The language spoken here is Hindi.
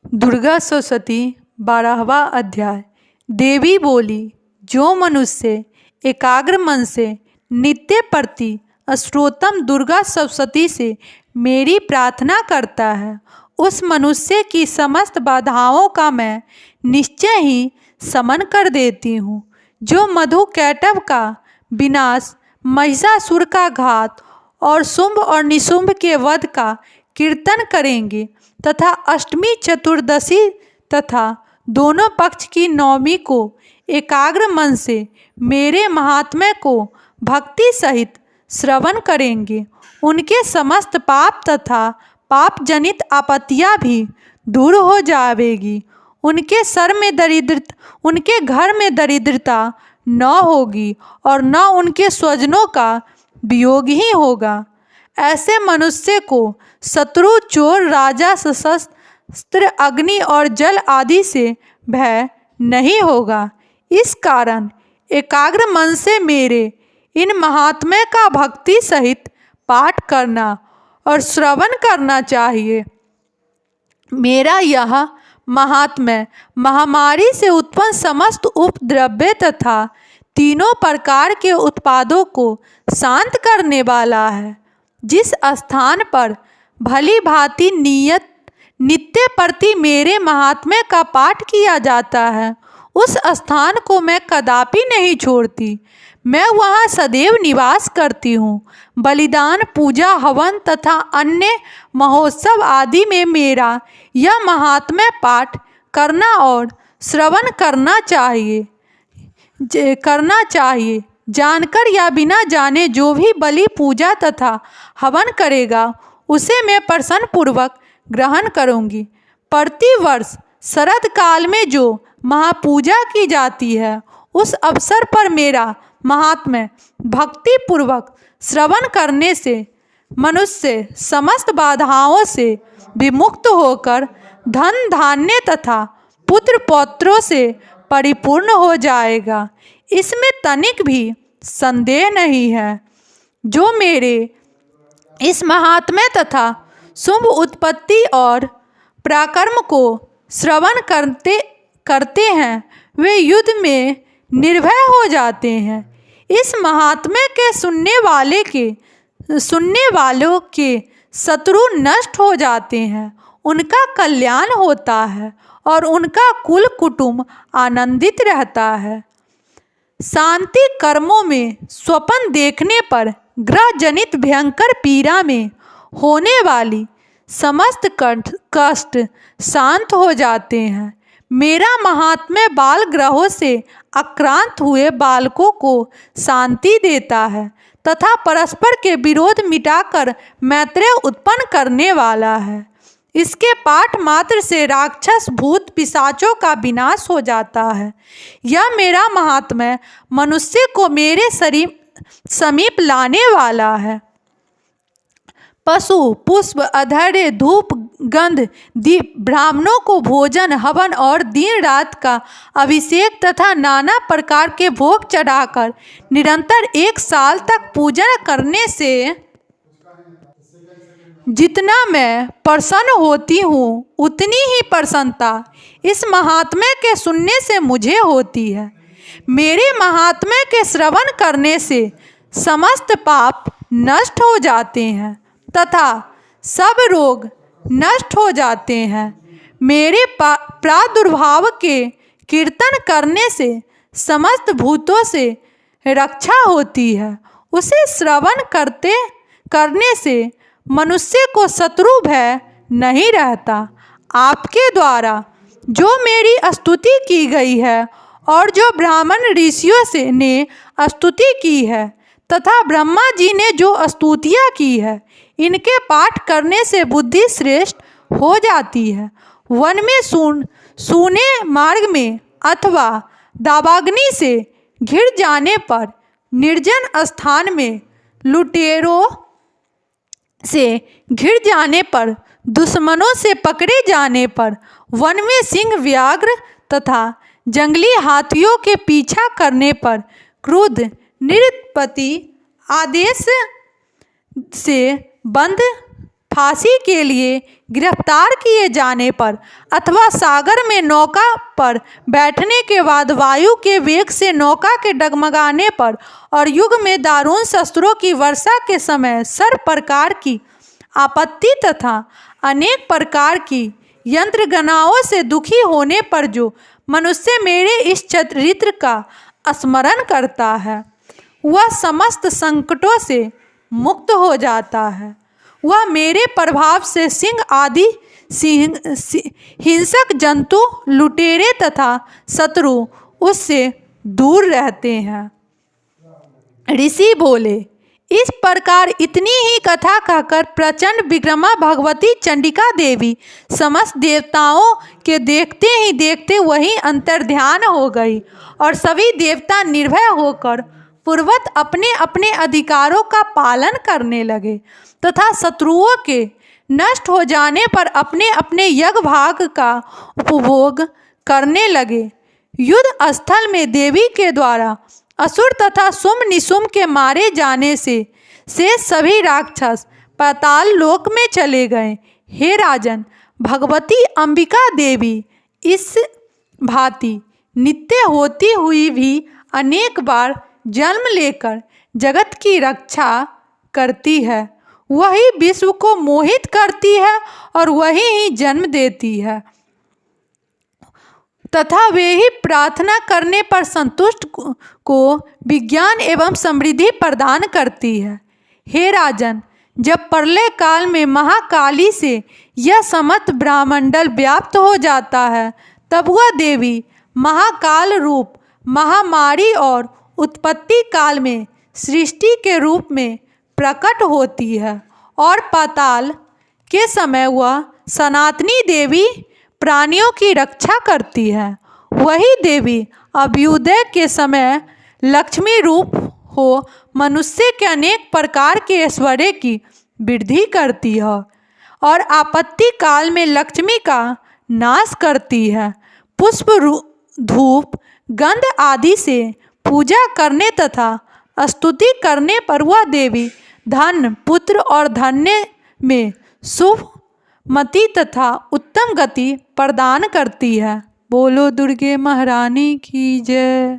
दुर्गा सप्तशती 12वां अध्याय। देवी बोली, जो मनुष्य एकाग्र मन से नित्य प्रति स्तोत्रम दुर्गा सप्तशती से मेरी प्रार्थना करता है, उस मनुष्य की समस्त बाधाओं का मैं निश्चय ही शमन कर देती हूँ। जो मधु कैटभ का विनाश, महिषासुर का घात और शुंभ और निशुंभ के वध का कीर्तन करेंगे तथा अष्टमी चतुर्दशी तथा दोनों पक्ष की नवमी को एकाग्र मन से मेरे महात्म्य को भक्ति सहित श्रवण करेंगे, उनके समस्त पाप तथा पाप जनित आपत्तियाँ भी दूर हो जाएगी। उनके घर में दरिद्रता न होगी और न उनके स्वजनों का वियोग ही होगा। ऐसे मनुष्य को शत्रु, चोर, राजा, सशस्त्र, अग्नि और जल आदि से भय नहीं होगा। इस कारण एकाग्र मन से मेरे इन महात्म्य का भक्ति सहित पाठ करना और श्रवण करना चाहिए। मेरा यह महात्म्य महामारी से उत्पन्न समस्त उपद्रव्य तथा तीनों प्रकार के उत्पादों को शांत करने वाला है। जिस स्थान पर भली भांति नित्य प्रति मेरे महात्म्य का पाठ किया जाता है, उस स्थान को मैं कदापि नहीं छोड़ती। मैं वहाँ सदैव निवास करती हूँ। बलिदान, पूजा, हवन तथा अन्य महोत्सव आदि में मेरा यह महात्म्य पाठ करना और श्रवण करना चाहिए। जानकर या बिना जाने जो भी बलि, पूजा तथा हवन करेगा, उसे मैं प्रसन्न पूर्वक ग्रहण करूँगी। प्रतिवर्ष शरद काल में जो महापूजा की जाती है, उस अवसर पर मेरा महात्म्य भक्ति पूर्वक श्रवण करने से मनुष्य समस्त बाधाओं से विमुक्त होकर धन धान्य तथा पुत्र पौत्रों से परिपूर्ण हो जाएगा। इसमें तनिक भी संदेह नहीं है। जो मेरे इस महात्म्य तथा शुभ उत्पत्ति और पराक्रम को श्रवण करते हैं, वे युद्ध में निर्भय हो जाते हैं। इस महात्म्य के सुनने वालों के शत्रु नष्ट हो जाते हैं, उनका कल्याण होता है और उनका कुल कुटुंब आनंदित रहता है। शांति कर्मों में स्वप्न देखने पर ग्रह जनित भयंकर पीड़ा में होने वाली समस्त कष्ट शांत हो जाते हैं। मेरा महात्म्य बाल ग्रहों से आक्रांत हुए बालकों को शांति देता है तथा परस्पर के विरोध मिटाकर मैत्री उत्पन्न करने वाला है। इसके पाठ मात्र से राक्षस, भूत, पिशाचों का विनाश हो जाता है। यह मेरा महात्म्य मनुष्य को मेरे समीप लाने वाला है। पशु, पुष्प, अधर्य, धूप, गंध, दीप, ब्राह्मणों को भोजन, हवन और दिन रात का अभिषेक तथा नाना प्रकार के भोग चढ़ाकर निरंतर 1 साल तक पूजन करने से जितना मैं प्रसन्न होती हूँ, उतनी ही प्रसन्नता इस महात्म्य के सुनने से मुझे होती है। मेरे महात्म्य के श्रवण करने से समस्त पाप नष्ट हो जाते हैं तथा सब रोग नष्ट हो जाते हैं। मेरे प्रादुर्भाव के कीर्तन करने से समस्त भूतों से रक्षा होती है। उसे श्रवण करने से मनुष्य को शत्रु भय नहीं रहता। आपके द्वारा जो मेरी स्तुति की गई है और जो ब्राह्मण ऋषियों ने स्तुति की है तथा ब्रह्मा जी ने जो स्तुतियाँ की है, इनके पाठ करने से बुद्धि श्रेष्ठ हो जाती है। वन में सूने मार्ग में अथवा दावाग्नि से घिर जाने पर, निर्जन स्थान में लुटेरों से घिर जाने पर, दुश्मनों से पकड़े जाने पर, वन में सिंह, व्याघ्र तथा जंगली हाथियों के पीछा करने पर, क्रोध, निरपति आदेश से बंद फांसी के लिए गिरफ्तार किए जाने पर अथवा सागर में नौका पर बैठने के बाद वायु के वेग से नौका के डगमगाने पर और युग में दारुण शस्त्रों की वर्षा के समय सर्व प्रकार की आपत्ति तथा अनेक प्रकार की यंत्रगणाओं से दुखी होने पर जो मनुष्य मेरे इस चरित्र का स्मरण करता है वह समस्त संकटों से मुक्त हो जाता है। वह मेरे प्रभाव से सिंह आदि हिंसक जंतु, लुटेरे तथा शत्रु उससे दूर रहते हैं। ऋषि बोले, इस प्रकार इतनी ही कथा कहकर प्रचंड विक्रमा भगवती चंडिका देवी समस्त देवताओं के देखते ही देखते वहीं अंतर्ध्यान हो गई और सभी देवता निर्भय होकर पूर्वत अपने अपने अधिकारों का पालन करने लगे तथा शत्रुओं के नष्ट हो जाने पर अपने अपने यज्ञ भाग का उपभोग करने लगे। युद्ध स्थल में देवी के द्वारा असुर तथा सुम निशुम के मारे जाने से सभी राक्षस पाताल लोक में चले गए। हे राजन, भगवती अंबिका देवी इस भांति नित्य होती हुई भी अनेक बार जन्म लेकर जगत की रक्षा करती है। वही विश्व को मोहित करती है और वही ही जन्म देती है तथा वे ही प्रार्थना करने पर संतुष्ट को विज्ञान एवं समृद्धि प्रदान करती है। हे राजन, जब प्रलय काल में महाकाली से यह समस्त ब्रह्मंडल व्याप्त हो जाता है तब वह देवी महाकाल रूप महामारी और उत्पत्ति काल में सृष्टि के रूप में प्रकट होती है और पाताल के समय वह सनातनी देवी प्राणियों की रक्षा करती है। वही देवी अभ्युदय के समय लक्ष्मी रूप हो मनुष्य के अनेक प्रकार के ऐश्वर्य की वृद्धि करती है और आपत्ति काल में लक्ष्मी का नाश करती है। पुष्प, धूप, गंध आदि से पूजा करने तथा स्तुति करने पर वह देवी धन, पुत्र और धन्य में शुभ मति तथा उत्तम गति प्रदान करती है। बोलो दुर्गे महारानी की जय।